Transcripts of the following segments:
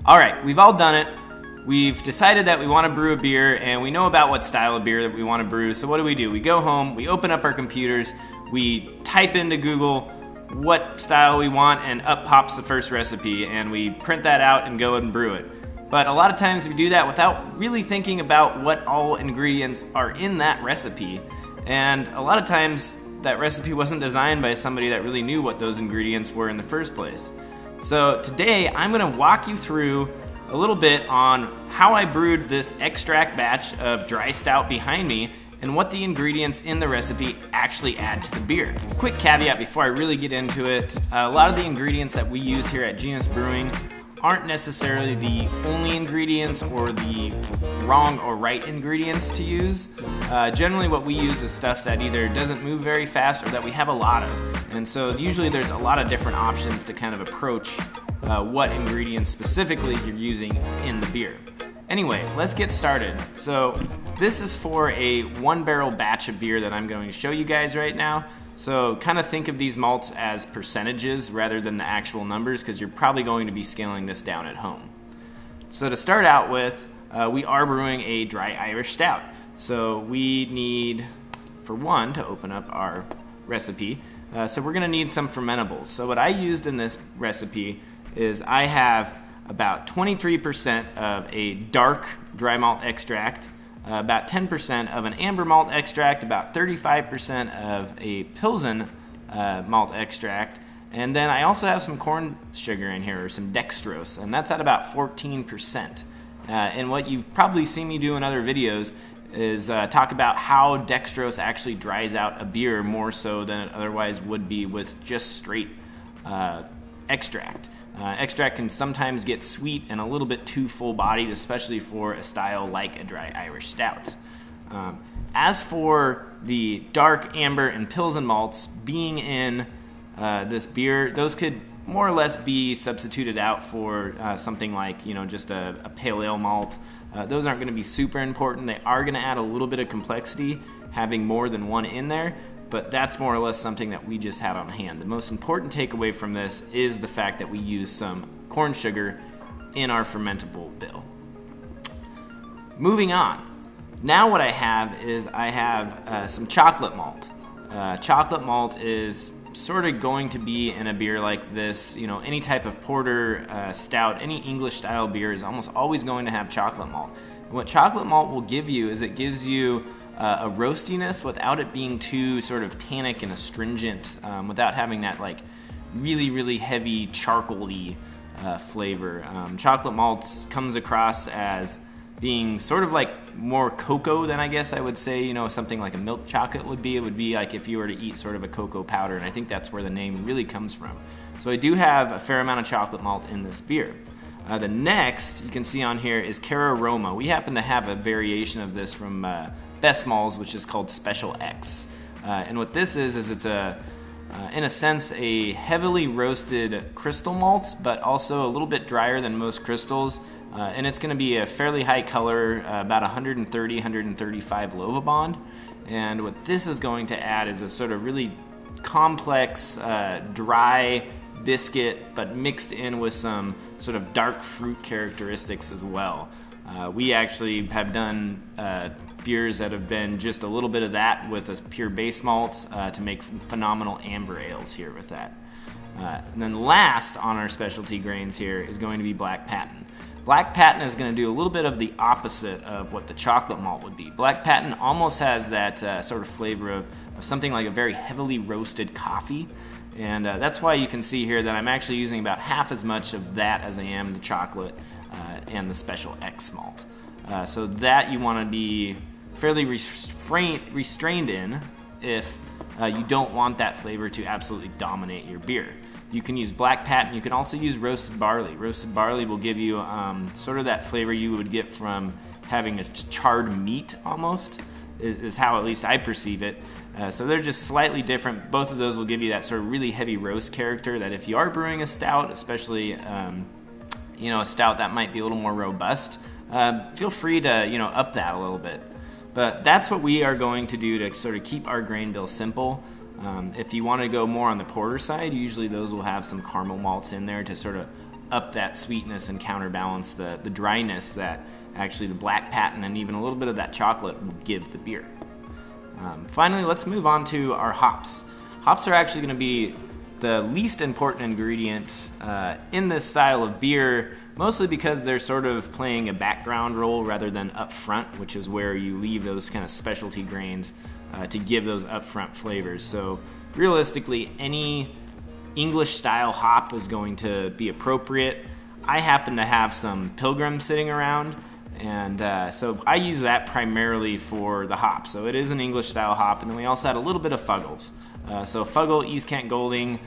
All right, we've all done it. We've decided that we want to brew a beer, and we know about what style of beer that we want to brew. So what do? We go home, we open up our computers, we type into Google what style we want, and up pops the first recipe, and we print that out and go and brew it. But a lot of times we do that without really thinking about what all ingredients are in that recipe. And a lot of times that recipe wasn't designed by somebody that really knew what those ingredients were in the first place. So today I'm going to walk you through a little bit on how I brewed this extract batch of dry stout behind me and what the ingredients in the recipe actually add to the beer. Quick caveat before I really get into it, a lot of the ingredients that we use here at Genus Brewing aren't necessarily the only ingredients or the wrong or right ingredients to use. Generally what we use is stuff that either doesn't move very fast or that we have a lot of. And so usually there's a lot of different options to kind of approach what ingredients specifically you're using in the beer. Anyway, let's get started. So this is for a 1-barrel batch of beer that I'm going to show you guys right now. So kind of think of these malts as percentages rather than the actual numbers, because you're probably going to be scaling this down at home. So to start out with, we are brewing a dry Irish stout. So we need, for one, to open up our recipe. So we're going to need some fermentables. So what I used in this recipe is I have about 23% of a dark dry malt extract, about 10% of an amber malt extract, about 35% of a Pilsen malt extract, and then I also have some corn sugar in here, or some dextrose, and that's at about 14%. And what you've probably seen me do in other videos is talk about how dextrose actually dries out a beer more so than it otherwise would be with just straight extract. Extract can sometimes get sweet and a little bit too full-bodied, especially for a style like a dry Irish stout. As for the dark, amber, and Pilsen malts being in this beer, those could more or less be substituted out for something like, just a pale ale malt. Those aren't going to be super important. They are going to add a little bit of complexity, having more than one in there. But that's more or less something that we just had on hand. The most important takeaway from this is the fact that we use some corn sugar in our fermentable bill. Moving on. Now what I have is I have some chocolate malt. Chocolate malt is sort of going to be in a beer like this. Any type of porter, stout, any English style beer is almost always going to have chocolate malt. And what chocolate malt will give you is it gives you a roastiness without it being too sort of tannic and astringent, without having that like really, really heavy charcoal-y flavor. Chocolate malt comes across as being sort of like more cocoa than I guess I would say, something like a milk chocolate would be. It would be like if you were to eat sort of a cocoa powder, and I think that's where the name really comes from. So I do have a fair amount of chocolate malt in this beer. The next you can see on here is Kerr Aroma. We happen to have a variation of this from Best Malls, which is called Special X. And what this is it's in a sense, a heavily roasted crystal malt, but also a little bit drier than most crystals. And it's going to be a fairly high color, about 130, 135 Lovibond. And what this is going to add is a sort of really complex, dry biscuit, but mixed in with some sort of dark fruit characteristics as well. We actually have done beers that have been just a little bit of that with a pure base malt to make phenomenal amber ales here with that. And then last on our specialty grains here is going to be Black Patent. Black Patent is going to do a little bit of the opposite of what the chocolate malt would be. Black Patent almost has that sort of flavor of something like a very heavily roasted coffee. And that's why you can see here that I'm actually using about half as much of that as I am the chocolate and the Special X malt. So that you want to be fairly restrained in if you don't want that flavor to absolutely dominate your beer. You can use Black Patent. You can also use roasted barley. Roasted barley will give you sort of that flavor you would get from having a charred meat almost, is how at least I perceive it. So they're just slightly different. Both of those will give you that sort of really heavy roast character that if you are brewing a stout, especially a stout that might be a little more robust, feel free to up that a little bit. But that's what we are going to do to sort of keep our grain bill simple. If you want to go more on the porter side, usually those will have some caramel malts in there to sort of up that sweetness and counterbalance the dryness that actually the black patent and even a little bit of that chocolate will give the beer. Finally, let's move on to our hops. Hops are actually going to be the least important ingredient in this style of beer, mostly because they're sort of playing a background role rather than up front, which is where you leave those kind of specialty grains to give those upfront flavors. So realistically, any English style hop is going to be appropriate. I happen to have some Pilgrim sitting around, and so I use that primarily for the hop. So it is an English style hop, and then we also had a little bit of Fuggles. So Fuggle, East Kent Golding,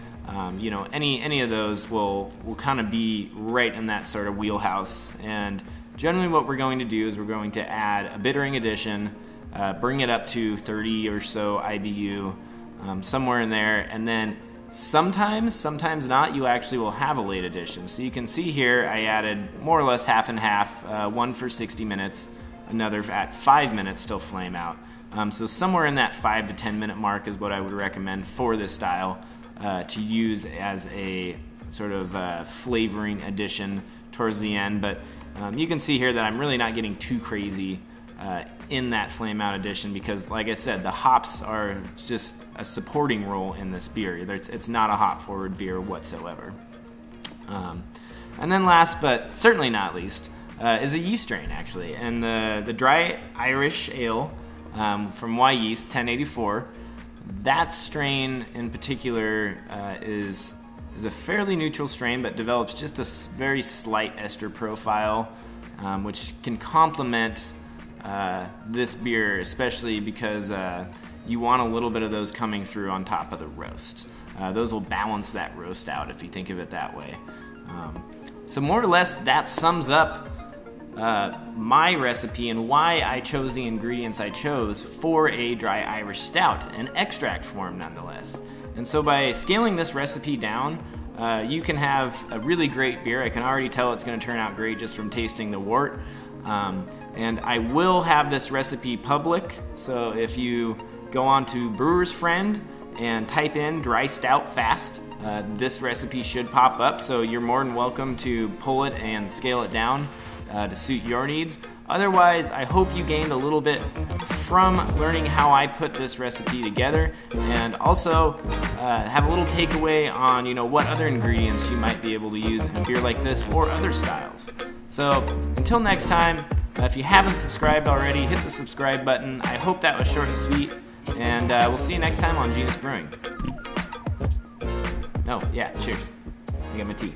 you know, any of those will kind of be right in that sort of wheelhouse. And generally what we're going to do is we're going to add a bittering addition, bring it up to 30 or so IBU, somewhere in there, and then sometimes not, you actually will have a late addition. So you can see here I added more or less half and half, one for 60 minutes, another at 5 minutes till flame out. So somewhere in that 5 to 10 minute mark is what I would recommend for this style to use as a sort of flavoring addition towards the end. But you can see here that I'm really not getting too crazy in that flame out addition because, like I said, the hops are just a supporting role in this beer. It's not a hop forward beer whatsoever. And then last but certainly not least is a yeast strain, actually. And the Dry Irish Ale from Yeast 1084, that strain in particular is a fairly neutral strain, but develops just a very slight ester profile, which can complement this beer, especially because you want a little bit of those coming through on top of the roast. Those will balance that roast out if you think of it that way. So more or less that sums up my recipe and why I chose the ingredients I chose for a Dry Irish Stout, an extract form nonetheless. And so by scaling this recipe down, you can have a really great beer. I can already tell it's going to turn out great just from tasting the wort. And I will have this recipe public, so if you go on to Brewer's Friend and type in Dry Stout Fast, this recipe should pop up, so you're more than welcome to pull it and scale it down to suit your needs. Otherwise, I hope you gained a little bit from learning how I put this recipe together, and also have a little takeaway on, you know, what other ingredients you might be able to use in a beer like this or other styles. So until next time, if you haven't subscribed already, hit the subscribe button. I hope that was short and sweet, and we'll see you next time on Genus Brewing. Oh, yeah, cheers. I got my tea.